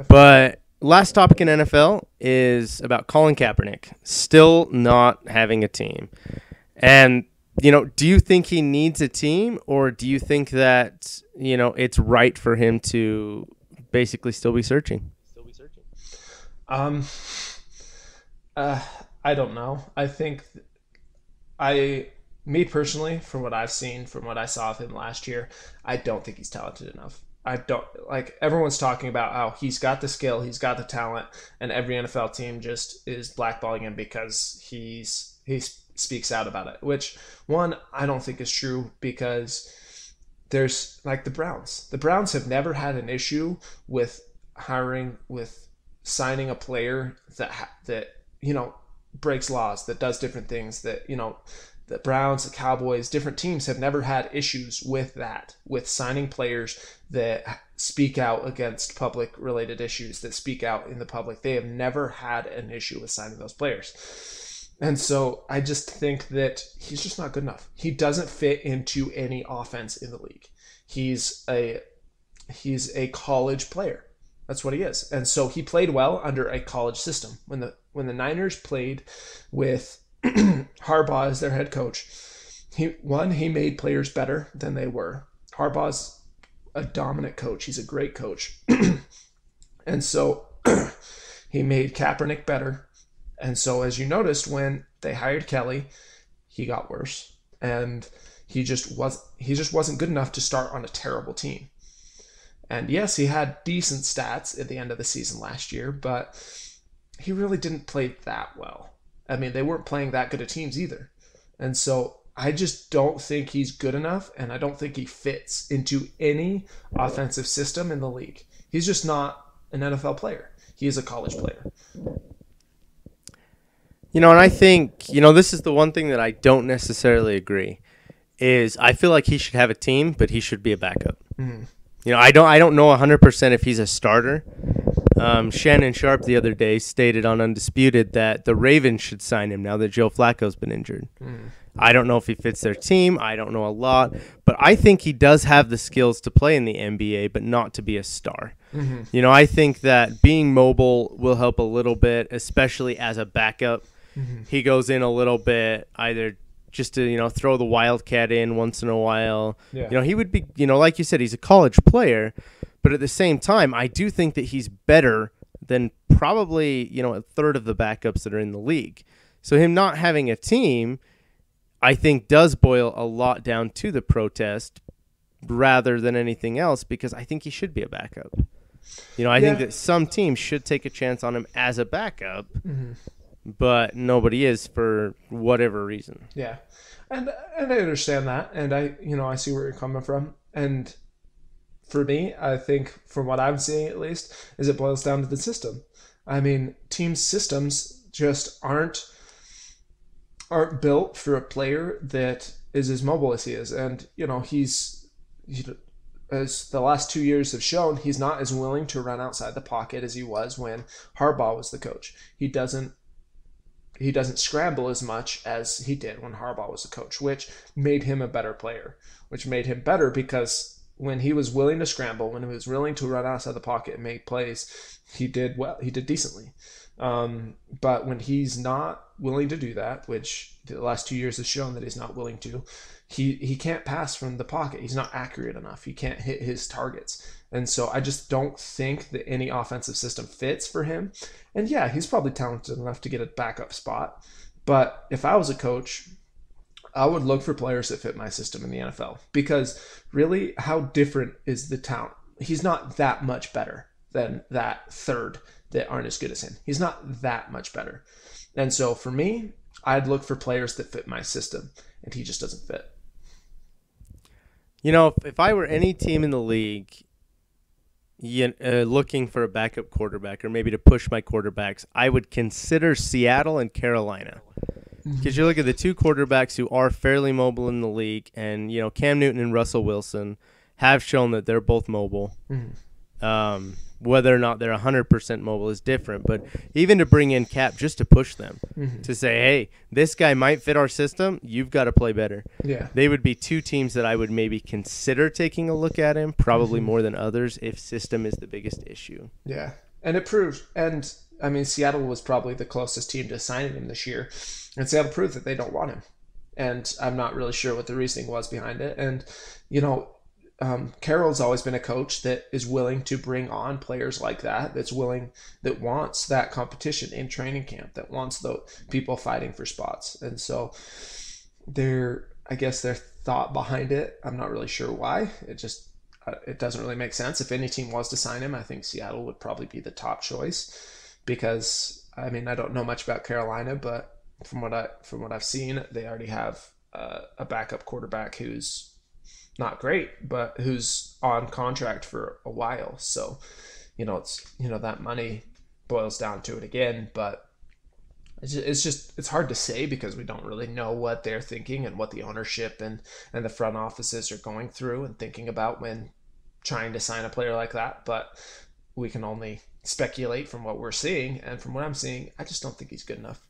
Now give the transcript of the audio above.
But last topic in NFL is about Colin Kaepernick still not having a team. And, do you think he needs a team, or do you think that, it's right for him to basically still be searching? Um, I don't know. I think I, me personally, from what I've seen, from what I saw of him last year, I don't think he's talented enough. I don't like everyone's talking about how he's got the skill, he's got the talent, and every NFL team just is blackballing him because he speaks out about it. Which one I don't think is true because there's like the Browns. The Browns have never had an issue with signing a player that breaks laws, that does different things, that the Browns, the Cowboys, different teams have never had issues with that, with signing players that speak out against public related issues, that speak out in the public. They have never had an issue with signing those players. And so I just think that he's just not good enough. He doesn't fit into any offense in the league. He's a college player. That's what he is. And so he played well under a college system. When the Niners played with Harbaugh as their head coach, he made players better than they were. Harbaugh's a dominant coach. He's a great coach. And so he made Kaepernick better. And so as you noticed, when they hired Kelly, he got worse. And he just wasn't good enough to start on a terrible team. And yes, he had decent stats at the end of the season last year, but he really didn't play that well. I mean, they weren't playing that good of teams either. And so I just don't think he's good enough, and I don't think he fits into any offensive system in the league. He's just not an NFL player. He is a college player. And I think, this is the one thing that I don't necessarily agree, is I feel like he should have a team, but he should be a backup. Mm-hmm. I don't know 100% if he's a starter. Shannon Sharp the other day stated on Undisputed that the Ravens should sign him now that Joe Flacco's been injured. I don't know if he fits their team. I don't know a lot. But I think he does have the skills to play in the NBA, but not to be a star. Mm-hmm. I think that being mobile will help a little bit, especially as a backup. Mm-hmm. He goes in a little bit either just to, throw the Wildcat in once in a while. Yeah. He would be, like you said, he's a college player. But at the same time, I do think that he's better than probably, a third of the backups that are in the league. So him not having a team, I think, does boil a lot down to the protest rather than anything else, because I think he should be a backup. I think that some teams should take a chance on him as a backup, but nobody is for whatever reason. Yeah. And I understand that. And I see where you're coming from. And for me, I think from what I'm seeing at least, is it boils down to the system. I mean, team systems just aren't built for a player that is as mobile as he is. And, as the last 2 years have shown, he's not as willing to run outside the pocket as he was when Harbaugh was the coach. He doesn't scramble as much as he did when Harbaugh was the coach, which made him a better player, which made him better because when he was willing to scramble, when he was willing to run outside the pocket and make plays, he did well. He did decently. But when he's not willing to do that, which the last 2 years has shown that he's not willing to, he can't pass from the pocket. He's not accurate enough. He can't hit his targets. And so I just don't think that any offensive system fits for him. And yeah, he's probably talented enough to get a backup spot. But if I was a coach, I would look for players that fit my system in the NFL, because really, how different is the talent? He's not that much better than that third that aren't as good as him. He's not that much better. And so for me, I'd look for players that fit my system, and he just doesn't fit. If I were any team in the league looking for a backup quarterback or maybe to push my quarterbacks, I would consider Seattle and Carolina. Because you look at the two quarterbacks who are fairly mobile in the league, and Cam Newton and Russell Wilson have shown that they're both mobile. Whether or not they're 100% mobile is different, but even to bring in Kaep just to push them, to say, hey, this guy might fit our system, you've got to play better. Yeah. They would be two teams that I would maybe consider taking a look at him, probably more than others, if system is the biggest issue. Yeah. And it proved, and I mean, Seattle was probably the closest team to signing him this year, and Seattle proved that they don't want him. And I'm not really sure what the reasoning was behind it. And, you know, Carroll's always been a coach that is willing to bring on players like that, that wants that competition in training camp, that wants the people fighting for spots. And so I guess their thought behind it, I'm not really sure why. It doesn't really make sense. If any team was to sign him, I think Seattle would probably be the top choice because, I mean, I don't know much about Carolina, but from what I've seen, they already have a backup quarterback who's not great, but who's on contract for a while. So, that money boils down to it again, but it's hard to say because we don't really know what they're thinking and what the ownership and the front offices are going through and thinking about when trying to sign a player like that. But we can only speculate from what we're seeing, and from what I'm seeing, I just don't think he's good enough.